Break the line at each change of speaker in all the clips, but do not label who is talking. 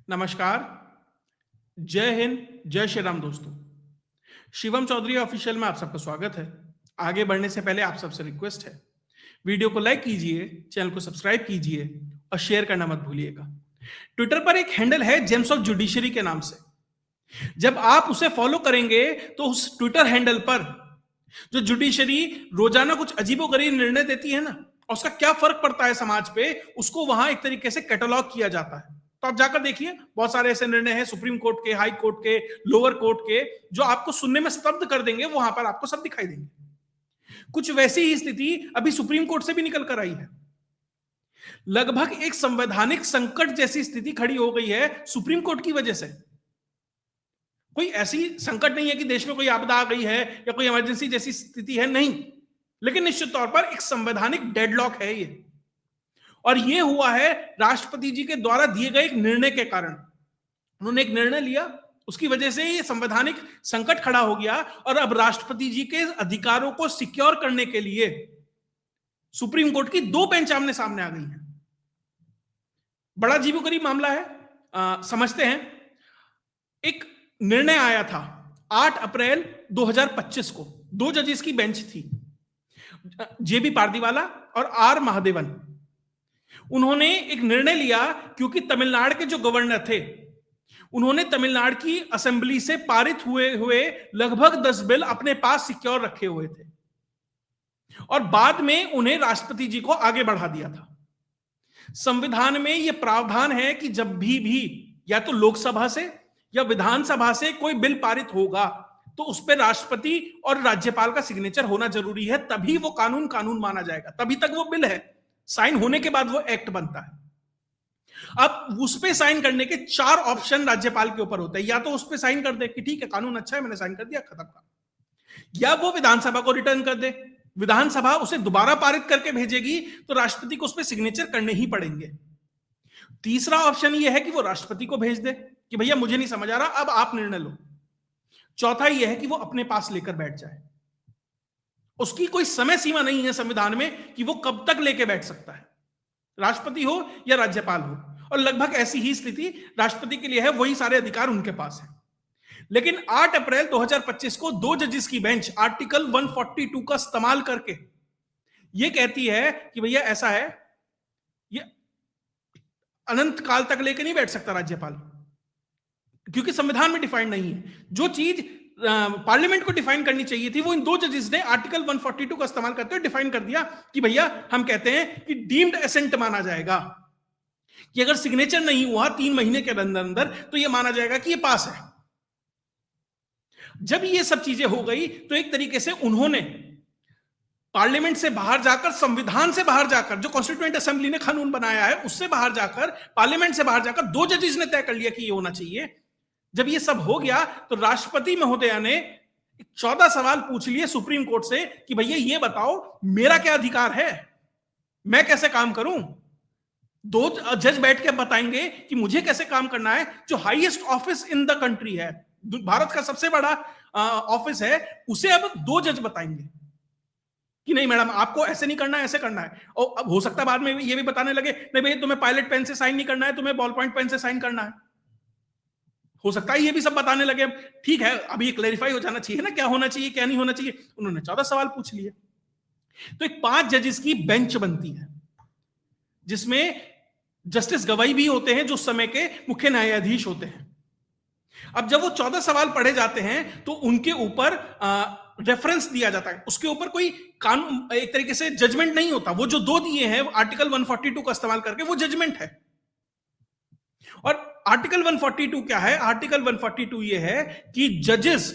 नमस्कार, जय हिंद, जय श्री राम दोस्तों। शिवम चौधरी ऑफिशियल में आप सबका स्वागत है। आगे बढ़ने से पहले आप सबसे रिक्वेस्ट है, वीडियो को लाइक कीजिए, चैनल को सब्सक्राइब कीजिए और शेयर करना मत भूलिएगा। ट्विटर पर एक हैंडल है जेम्स ऑफ जुडिशरी के नाम से। जब आप उसे फॉलो करेंगे तो उस ट्विटर हैंडल पर जो जुडिशरी रोजाना कुछ अजीबोगरीब निर्णय देती है ना, और उसका क्या फर्क पड़ता है समाज पे, उसको वहां एक तरीके से कैटलॉग किया जाता है। तो आप जाकर देखिए, बहुत सारे ऐसे निर्णय हैं सुप्रीम कोर्ट के, हाई कोर्ट के, लोअर कोर्ट के, जो आपको सुनने में स्तब्ध कर देंगे। वहां पर आपको सब दिखाई देंगे। कुछ वैसी ही स्थिति अभी सुप्रीम कोर्ट से भी निकल कर आई है। लगभग एक संवैधानिक संकट जैसी स्थिति खड़ी हो गई है सुप्रीम कोर्ट की वजह से। कोई ऐसी संकट नहीं है कि देश में कोई आपदा आ गई है या कोई इमरजेंसी जैसी स्थिति है, नहीं, लेकिन निश्चित तौर पर एक संवैधानिक डेडलॉक है ये। और ये हुआ है राष्ट्रपति जी के द्वारा दिए गए एक निर्णय के कारण। उन्होंने एक निर्णय लिया, उसकी वजह से ये संवैधानिक संकट खड़ा हो गया। और अब राष्ट्रपति जी के अधिकारों को सिक्योर करने के लिए सुप्रीम कोर्ट की दो बेंच आमने सामने आ गई हैं। बड़ा अजीबोगरीब मामला है, समझते हैं। एक निर्णय आया था 8 अप्रैल 2025 को, दो जजेस की बेंच थी, जेबी पारदीवाला और आर महादेवन। उन्होंने एक निर्णय लिया, क्योंकि तमिलनाडु के जो गवर्नर थे, उन्होंने तमिलनाडु की असेंबली से पारित हुए लगभग 10 बिल अपने पास सिक्योर रखे हुए थे और बाद में उन्हें राष्ट्रपति जी को आगे बढ़ा दिया था। संविधान में यह प्रावधान है कि जब भी या तो लोकसभा से या विधानसभा से कोई बिल पारित होगा तो उस पर राष्ट्रपति और राज्यपाल का सिग्नेचर होना जरूरी है, तभी वो कानून माना जाएगा। तभी तक वो बिल है, साइन होने के बाद वो एक्ट बनता है। अब उस पे साइन करने के 4 ऑप्शन राज्यपाल के ऊपर होते हैं। या तो उस पे साइन कर दे कि ठीक है, कानून अच्छा है, मैंने साइन कर दिया, खत्म का, या वो विधानसभा को रिटर्न कर दे, विधानसभा उसे दोबारा पारित करके भेजेगी तो राष्ट्रपति को उस पे सिग्नेचर करने ही पड़ेंगे। तीसरा ऑप्शन ये है कि वो राष्ट्रपति को भेज दे कि भैया मुझे नहीं समझ आ रहा, अब आप निर्णय लो। चौथा यह है कि वो अपने पास लेकर बैठ जाए। उसकी कोई समय सीमा नहीं है संविधान में कि वो कब तक लेके बैठ सकता है, राष्ट्रपति हो या राज्यपाल हो। और लगभग ऐसी ही स्थिति राष्ट्रपति के लिए है, वही सारे अधिकार उनके पास है। लेकिन 8 अप्रैल 2025 को दो जजेस की बेंच आर्टिकल 142 का इस्तेमाल करके यह कहती है कि भैया ऐसा है, ये अनंत काल तक लेके नहीं बैठ सकता राज्यपाल, क्योंकि संविधान में डिफाइंड नहीं है। जो चीज पार्लियामेंट को डिफाइन करनी चाहिए थी, वो इन दो जजेस ने आर्टिकल 142 का इस्तेमाल करते हुए डिफाइन कर दिया कि भैया हम कहते हैं कि डीम्ड एसेंट माना जाएगा, कि अगर सिग्नेचर नहीं हुआ 3 महीने के अंदर अंदर तो यह माना जाएगा कि यह पास है। जब ये सब चीजें हो गई तो एक तरीके से उन्होंने पार्लियामेंट से बाहर जाकर, संविधान से बाहर जाकर, जो कॉन्स्टिट्यूएंट असेंबली ने कानून बनाया है उससे बाहर जाकर, पार्लियामेंट से बाहर जाकर दो जजेस ने तय कर लिया कि ये होना चाहिए। जब ये सब हो गया तो राष्ट्रपति महोदया ने 14 सवाल पूछ लिए सुप्रीम कोर्ट से कि भैया ये बताओ मेरा क्या अधिकार है, मैं कैसे काम करूं। दो जज बैठ के बताएंगे कि मुझे कैसे काम करना है। जो highest office in the country है, भारत का सबसे बड़ा ऑफिस है, उसे अब दो जज बताएंगे कि नहीं मैडम आपको ऐसे नहीं करना है, ऐसे करना है। और अब हो सकता है बाद में ये भी बताने लगे नहीं भैया तुम्हें पायलट पेन से साइन नहीं करना है, तुम्हें बॉल पॉइंट पेन से साइन करना है। हो सकता है ये भी सब बताने लगे। ठीक है, अभी ये क्लैरिफाई हो जाना चाहिए ना, क्या होना चाहिए क्या नहीं होना चाहिए। उन्होंने 14 सवाल पूछ लिए। तो एक 5 जजेस की बेंच बनती है, जिसमें जस्टिस गवाई भी होते हैं, जो उस समय के मुख्य न्यायाधीश होते हैं। अब जब वो 14 सवाल पढ़े जाते हैं तो उनके ऊपर रेफरेंस दिया जाता है, उसके ऊपर कोई कानून, एक तरीके से जजमेंट नहीं होता। वो जो दो दिए हैं आर्टिकल 142 का इस्तेमाल करके, वो जजमेंट है। और आर्टिकल 142 क्या है? आर्टिकल 142 ये है कि जजेस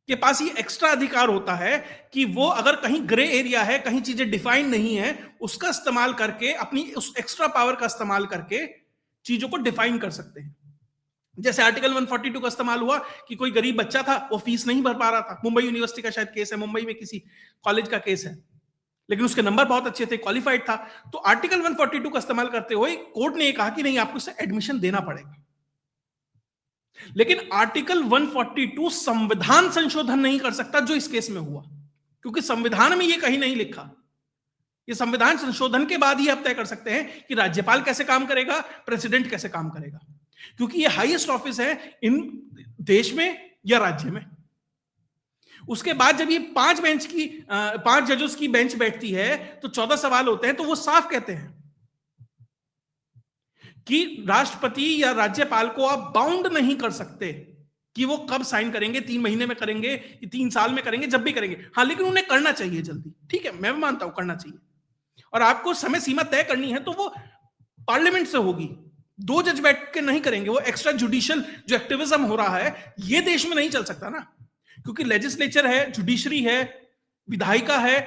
के पास ये एक्स्ट्रा अधिकार होता है कि वो अगर कहीं ग्रे एरिया है, कहीं चीजें डिफाइन नहीं है, उसका इस्तेमाल करके, अपनी उस एक्स्ट्रा पावर का इस्तेमाल करके चीजों को डिफाइन कर सकते हैं। जैसे आर्टिकल 142 का इस्तेमाल हुआ कि कोई गरीब बच्चा था, वो फीस नहीं भर पा रहा था। मुंबई यूनिवर्सिटी का शायद केस है, मुंबई में किसी कॉलेज का केस है, लेकिन उसके नंबर बहुत अच्छे थे, क्वालिफाइड था। तो आर्टिकल 142 का इस्तेमाल करते हुए कोर्ट ने यह कहा कि नहीं, आपको इसे एडमिशन देना पड़ेगा। लेकिन आर्टिकल 142 संविधान संशोधन नहीं कर सकता, जो इस केस में हुआ, क्योंकि संविधान में यह कहीं नहीं लिखा। ये संविधान संशोधन के बाद ही आप तय कर सकते हैं कि राज्यपाल कैसे काम करेगा, प्रेसिडेंट कैसे काम करेगा, क्योंकि ये हाईएस्ट ऑफिस है इन देश में या राज्य में। उसके बाद जब ये 5 जजों की बेंच बैठती है तो 14 सवाल होते हैं, तो वो साफ कहते हैं कि राष्ट्रपति या राज्यपाल को आप बाउंड नहीं कर सकते कि वो कब साइन करेंगे, 3 महीने में करेंगे, 3 साल में करेंगे, जब भी करेंगे। हाँ, लेकिन उन्हें करना चाहिए जल्दी, ठीक है, मैं मानता हूं करना चाहिए, और आपको समय सीमा तय करनी है तो वो पार्लियामेंट से होगी। 2 जज बैठ के नहीं करेंगे। वो एक्स्ट्रा जुडिशियल जो एक्टिविज्म हो रहा है ये देश में नहीं चल सकता ना, क्योंकि लेजिस्लेचर है, जुडिशरी है, विधायिका है,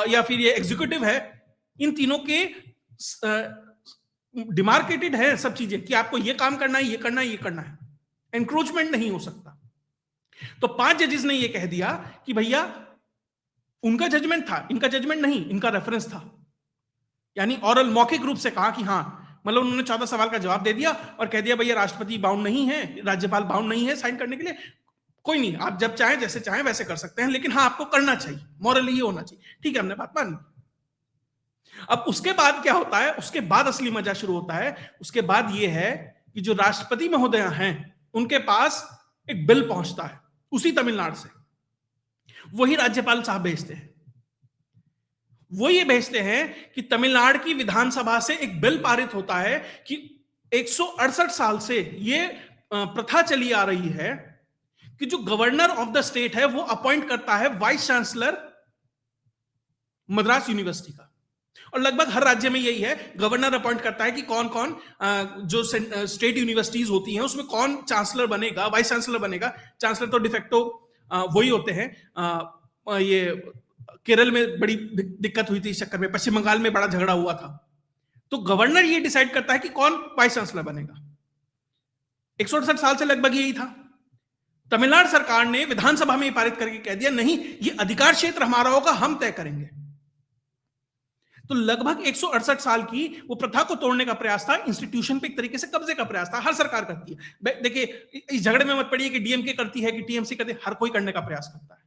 या फिर ये एग्जीक्यूटिव है, इन तीनों के डिमार्केटेड है सब चीजें कि आपको ये काम करना है, ये करना है, ये करना है। एंक्रोचमेंट नहीं हो सकता। तो 5 जजेस ने ये कह दिया कि भैया उनका जजमेंट था, इनका जजमेंट नहीं, इनका रेफरेंस था, यानी ऑरल मौखिक रूप से कहा कि हाँ, मतलब उन्होंने 14 सवाल का जवाब दे दिया और कह दिया भैया राष्ट्रपति बाउंड नहीं है, राज्यपाल बाउंड नहीं है साइन करने के लिए, कोई नहीं, आप जब चाहें जैसे चाहें वैसे कर सकते हैं, लेकिन हाँ आपको करना चाहिए, मॉरली ये होना चाहिए। ठीक है, हमने बात मान ली। अब उसके बाद क्या होता है, उसके बाद असली मजा शुरू होता है। उसके बाद ये है कि जो राष्ट्रपति महोदय हैं उनके पास एक बिल पहुंचता है उसी तमिलनाडु से, वही राज्यपाल साहब भेजते हैं। वो ये भेजते हैं कि तमिलनाडु की विधानसभा से एक बिल पारित होता है कि 168 साल से ये प्रथा चली आ रही है कि जो गवर्नर ऑफ द स्टेट है वो अपॉइंट करता है वाइस चांसलर मद्रास यूनिवर्सिटी का, और लगभग हर राज्य में यही है, गवर्नर अपॉइंट करता है कि कौन कौन जो स्टेट यूनिवर्सिटीज होती हैं उसमें कौन चांसलर बनेगा, वाइस चांसलर बनेगा। चांसलर तो डिफेक्टो वही होते हैं। ये केरल में बड़ी दिक्कत हुई थी इस चक्कर में, पश्चिम बंगाल में बड़ा झगड़ा हुआ था, तो गवर्नर ये डिसाइड करता है कि कौन वाइस चांसलर बनेगा। 168 साल से लगभग यही था। तमिलनाडु सरकार ने विधानसभा में पारित करके कह दिया नहीं, ये अधिकार क्षेत्र हमारा होगा, हम तय करेंगे। तो लगभग 168 साल की वो प्रथा को तोड़ने का प्रयास था, इंस्टीट्यूशन पे एक तरीके से कब्जे का प्रयास था। हर सरकार करती है, देखिए इस झगड़े में मत पड़िए कि डीएमके करती है कि टीएमसी करती है, हर कोई करने का प्रयास करता है।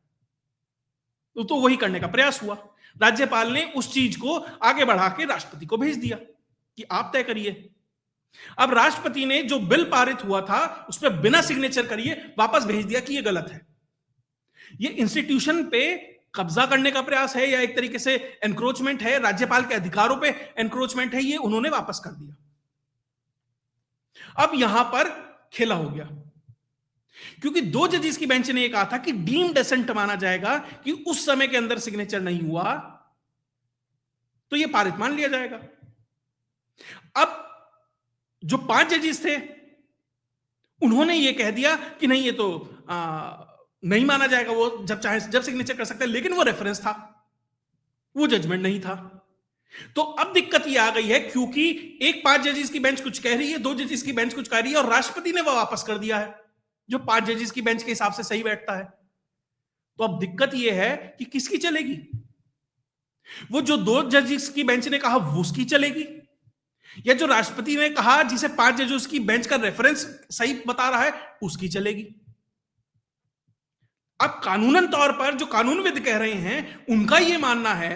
तो वही करने का प्रयास हुआ। राज्यपाल ने उस चीज को आगे बढ़ा के राष्ट्रपति को भेज दिया कि आप तय करिए। अब राष्ट्रपति ने जो बिल पारित हुआ था उस पर बिना सिग्नेचर करिए वापस भेज दिया कि ये गलत है। ये इंस्टीट्यूशन पे कब्जा करने का प्रयास है या एक तरीके से एनक्रोचमेंट है, राज्यपाल के अधिकारों पे एनक्रोचमेंट है, ये उन्होंने वापस कर दिया। अब यहां पर खेला हो गया, क्योंकि 2 जजेस की बेंच ने यह कहा था कि डीम्ड एसेंट माना जाएगा कि उस समय के अंदर सिग्नेचर नहीं हुआ तो यह पारित मान लिया जाएगा। अब जो 5 जजेस थे उन्होंने यह कह दिया कि नहीं, ये तो नहीं माना जाएगा, वो जब चाहे जब सिग्नेचर कर सकते हैं, लेकिन वो रेफरेंस था, वो जजमेंट नहीं था। तो अब दिक्कत ये आ गई है, क्योंकि एक 5 जजेस की बेंच कुछ कह रही है, 2 जजेस की बेंच कुछ कह रही है, और राष्ट्रपति ने वो वापस कर दिया है जो 5 जजेस की बेंच के हिसाब से सही बैठता है। तो अब दिक्कत ये है कि किसकी चलेगी? वो जो 2 जजेस की बेंच ने कहा वो उसकी चलेगी, या जो राष्ट्रपति ने कहा जिसे 5 जजेस की बेंच का रेफरेंस सही बता रहा है उसकी चलेगी? अब कानूनन तौर पर जो कानूनविद कह रहे हैं उनका यह मानना है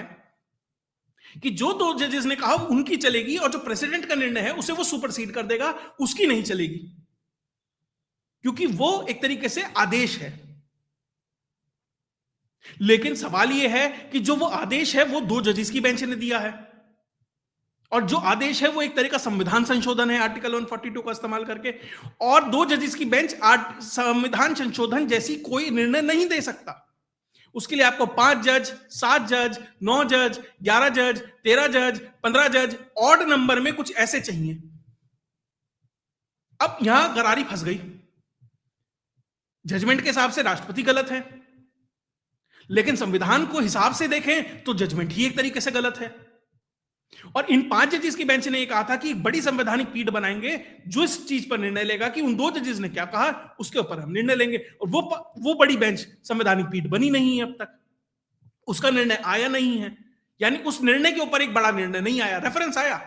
कि जो 2 जजेस ने कहा उनकी चलेगी, और जो प्रेसिडेंट का निर्णय है उसे वो सुपरसीड कर देगा, उसकी नहीं चलेगी, क्योंकि वो एक तरीके से आदेश है। लेकिन सवाल यह है कि जो वो आदेश है वो 2 जजेस की बेंच ने दिया है, और जो आदेश है वो एक तरह का संविधान संशोधन है आर्टिकल 142 का इस्तेमाल करके, और 2 जजेस की बेंच संविधान संशोधन जैसी कोई निर्णय नहीं दे सकता। उसके लिए आपको 5 जज, 7 जज, 9 जज, 11 जज, 13 जज, 15 जज, ऑड नंबर में कुछ ऐसे चाहिए। अब यहां गरारी फंस गई। जजमेंट के हिसाब से राष्ट्रपति गलत है, लेकिन संविधान को हिसाब से देखें तो जजमेंट ही एक तरीके से गलत है। और इन 5 जजेस की बेंच ने यह कहा था कि एक बड़ी संवैधानिक पीठ बनाएंगे जो इस चीज पर निर्णय लेगा कि उन 2 जजेस ने क्या कहा उसके ऊपर हम निर्णय लेंगे। और वो बड़ी बेंच संवैधानिक पीठ बनी नहीं है, अब तक उसका निर्णय आया नहीं है, यानी उस निर्णय के ऊपर एक बड़ा निर्णय नहीं आया। रेफरेंस आया,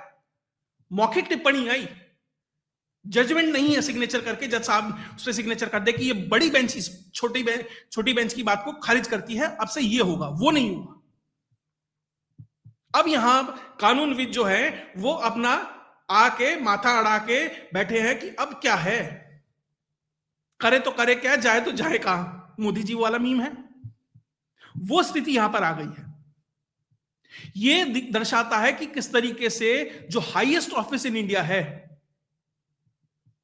मौखिक टिप्पणी आई, जजमेंट नहीं है सिग्नेचर करके जज साहब उस पर सिग्नेचर कर दे कि ये बड़ी बेंच इस छोटी बेंच की बात को खारिज करती है, अब से ये होगा, वो नहीं हुआ। अब यहां कानूनविद जो है वो अपना आके माथा अड़ा के बैठे हैं कि अब क्या है, करे तो करे क्या, जाए तो जाए कहां, मोदी जी वाला मीम है, वो स्थिति यहां पर आ गई है। ये दर्शाता है कि किस तरीके से जो हाईएस्ट ऑफिस इन इंडिया है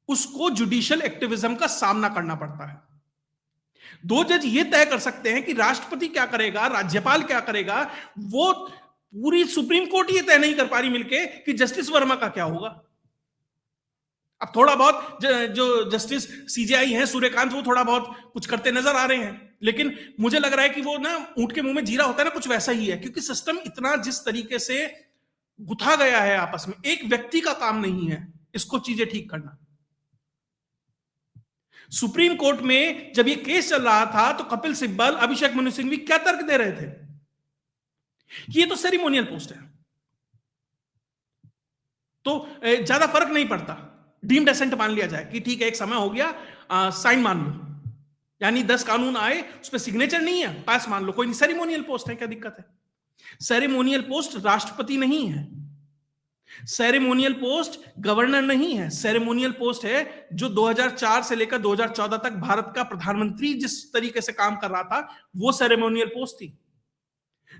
उसको जुडिशियल एक्टिविज्म का सामना करना पड़ता है। दो जज ये तय कर सकते हैं कि राष्ट्रपति क्या करेगा, राज्यपाल क्या करेगा, वो पूरी सुप्रीम कोर्ट ये तय नहीं कर पा रही मिलके कि जस्टिस वर्मा का क्या होगा। अब थोड़ा बहुत जो जस्टिस सीजेआई हैं सूर्यकांत, वो थोड़ा बहुत कुछ करते नजर आ रहे हैं, लेकिन मुझे लग रहा है कि वो ना ऊंट के मुंह में जीरा होता है ना, कुछ वैसा ही है, क्योंकि सिस्टम इतना जिस तरीके से गुथा गया है आपस में, एक व्यक्ति का काम नहीं है इसको चीजें ठीक करना। सुप्रीम कोर्ट में जब ये केस चल रहा था तो कपिल सिब्बल, अभिषेक मनु सिंघवी क्या तर्क दे रहे थे कि ये तो सेरेमोनियल पोस्ट है, तो ज्यादा फर्क नहीं पड़ता, डीम्ड एसेंट मान लिया जाए कि ठीक है एक समय हो गया, साइन मान लो, यानी 10 कानून आए उस पर सिग्नेचर नहीं है, पास मान लो, कोई नहीं, सेरेमोनियल पोस्ट है, क्या दिक्कत है। सेरेमोनियल पोस्ट राष्ट्रपति नहीं है, सेरेमोनियल पोस्ट गवर्नर नहीं है, सेरेमोनियल पोस्ट है जो 2004 से लेकर 2014 तक भारत का प्रधानमंत्री जिस तरीके से काम कर रहा था वो सेरेमोनियल पोस्ट थी।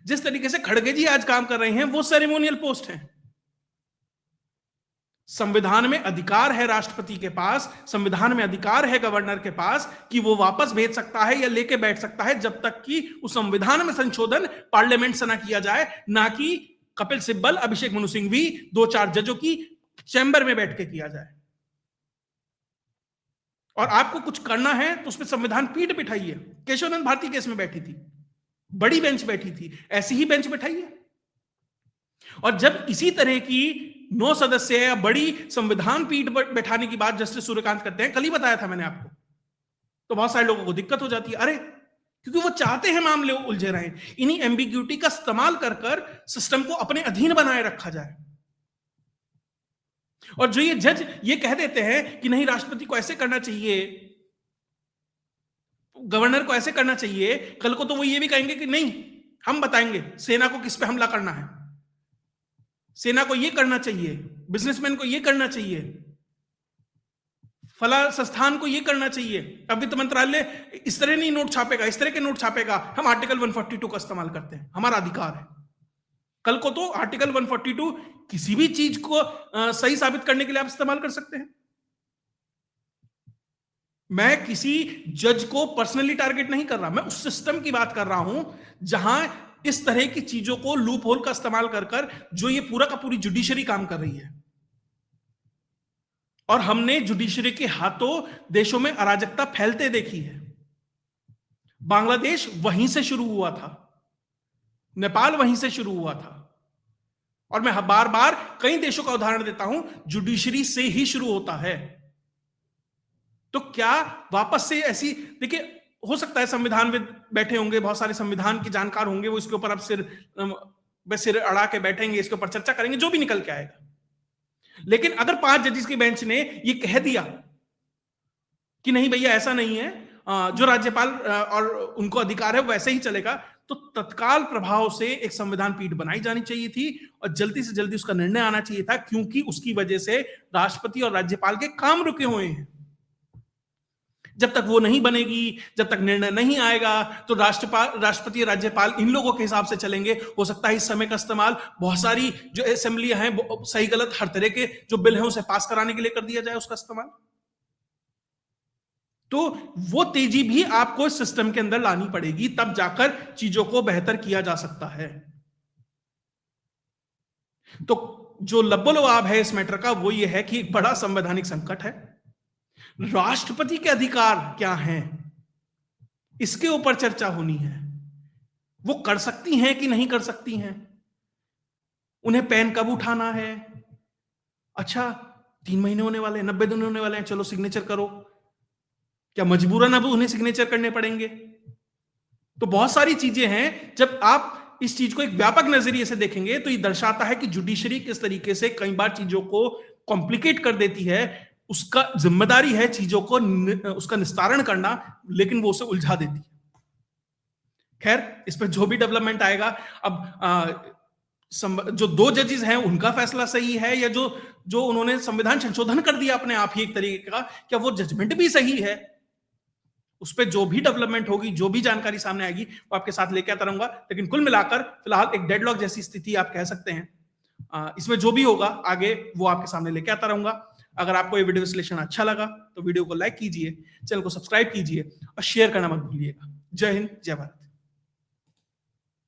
जिस तरीके से खड़गे जी आज काम कर रहे हैं वो सेरेमोनियल पोस्ट है। संविधान में अधिकार है राष्ट्रपति के पास, संविधान में अधिकार है गवर्नर के पास कि वो वापस भेज सकता है या लेके बैठ सकता है, जब तक कि उस संविधान में संशोधन पार्लियामेंट से ना किया जाए, ना कि कपिल सिब्बल, अभिषेक मनु सिंघवी, 2-4 जजों की चैम्बर में बैठ के किया जाए। और आपको कुछ करना है तो उसमें संविधान पीठ बिठाइए। केशवानंद भारती केस में बैठी थी, बड़ी बेंच बैठी थी, ऐसी ही बेंच बिठाइए। और जब इसी तरह की 9 सदस्य या बड़ी संविधान पीठ बैठाने की बात जस्टिस सूर्यकांत करते हैं, कल ही बताया था मैंने आपको, तो बहुत सारे लोगों को दिक्कत हो जाती है, अरे क्योंकि वो चाहते हैं मामले उलझे रहें, इन्हीं एम्बिग्यूटी का इस्तेमाल कर कर सिस्टम को अपने अधीन बनाए रखा जाए। और जो ये जज ये कह देते हैं कि नहीं राष्ट्रपति को ऐसे करना चाहिए, गवर्नर को ऐसे करना चाहिए, कल को तो वो ये भी कहेंगे कि नहीं हम बताएंगे सेना को किस पे हमला करना है, सेना को ये करना चाहिए, बिजनेसमैन को ये करना चाहिए, फला संस्थान को ये करना चाहिए। अब वित्त मंत्रालय इस तरह नहीं नोट छापेगा, इस तरह के नोट छापेगा, हम आर्टिकल 142 का इस्तेमाल करते हैं, हमारा अधिकार है। कल को तो आर्टिकल 142 किसी भी चीज को सही साबित करने के लिए आप इस्तेमाल कर सकते हैं। मैं किसी जज को पर्सनली टारगेट नहीं कर रहा, मैं उस सिस्टम की बात कर रहा हूं जहां इस तरह की चीजों को लूप होल का इस्तेमाल कर कर जो ये पूरा का पूरी जुडिशरी काम कर रही है। और हमने जुडिशरी के हाथों देशों में अराजकता फैलते देखी है। बांग्लादेश वहीं से शुरू हुआ था, नेपाल वहीं से शुरू हुआ था, और मैं बार बार कई देशों का उदाहरण देता हूं, जुडिशरी से ही शुरू होता है। तो क्या वापस से ऐसी, देखिए हो सकता है संविधानविद बैठे होंगे, बहुत सारे संविधान के जानकार होंगे, वो इसके ऊपर अब सिर अड़ा के बैठेंगे, इसके ऊपर चर्चा करेंगे, जो भी निकल के आएगा। लेकिन अगर 5 जजेस की बेंच ने ये कह दिया कि नहीं भैया ऐसा नहीं है, जो राज्यपाल और उनको अधिकार है वैसे ही चलेगा, तो तत्काल प्रभाव से एक संविधान पीठ बनाई जानी चाहिए थी और जल्दी से जल्दी उसका निर्णय आना चाहिए था, क्योंकि उसकी वजह से राष्ट्रपति और राज्यपाल के काम रुके हुए हैं। जब तक वो नहीं बनेगी, जब तक निर्णय नहीं आएगा, तो राष्ट्रपति राज्यपाल इन लोगों के हिसाब से चलेंगे। हो सकता है इस समय का इस्तेमाल बहुत सारी जो असेंबलियां हैं, सही गलत हर तरह के जो बिल हैं उसे पास कराने के लिए कर दिया जाए, उसका इस्तेमाल। तो वो तेजी भी आपको इस सिस्टम के अंदर लानी पड़ेगी, तब जाकर चीजों को बेहतर किया जा सकता है। तो जो लब्बो-लुआब है इस मैटर का वो ये है कि एक बड़ा संवैधानिक संकट है, राष्ट्रपति के अधिकार क्या हैं इसके ऊपर चर्चा होनी है। वो कर सकती हैं कि नहीं कर सकती हैं, उन्हें पेन कब उठाना है, अच्छा 3 महीने होने वाले हैं, 90 दिन होने वाले हैं, चलो सिग्नेचर करो, क्या मजबूरन अब उन्हें सिग्नेचर करने पड़ेंगे। तो बहुत सारी चीजें हैं, जब आप इस चीज को एक व्यापक नजरिए से देखेंगे तो ये दर्शाता है कि जुडिशरी किस तरीके से कई बार चीजों को कॉम्प्लिकेट कर देती है। उसका जिम्मेदारी है चीजों को उसका निस्तारण करना, लेकिन वो उसे उलझा देती है। खैर, इस पर जो भी डेवलपमेंट आएगा, अब जो 2 जजेस हैं उनका फैसला सही है, या जो उन्होंने संविधान संशोधन कर दिया अपने आप ही एक तरीके का, क्या वो जजमेंट भी सही है? उस पे जो भी डेवलपमेंट होगी, जो भी जानकारी सामने आएगी, वो आपके साथ लेके आता रहूंगा। लेकिन कुल मिलाकर फिलहाल एक डेडलॉक जैसी स्थिति आप कह सकते हैं। इसमें जो भी होगा आगे वो आपके सामने लेके आता रहूंगा। अगर आपको ये वीडियो विश्लेषण अच्छा लगा तो वीडियो को लाइक कीजिए, चैनल को सब्सक्राइब कीजिए और शेयर करना मत भूलिएगा। जय हिंद, जय भारत।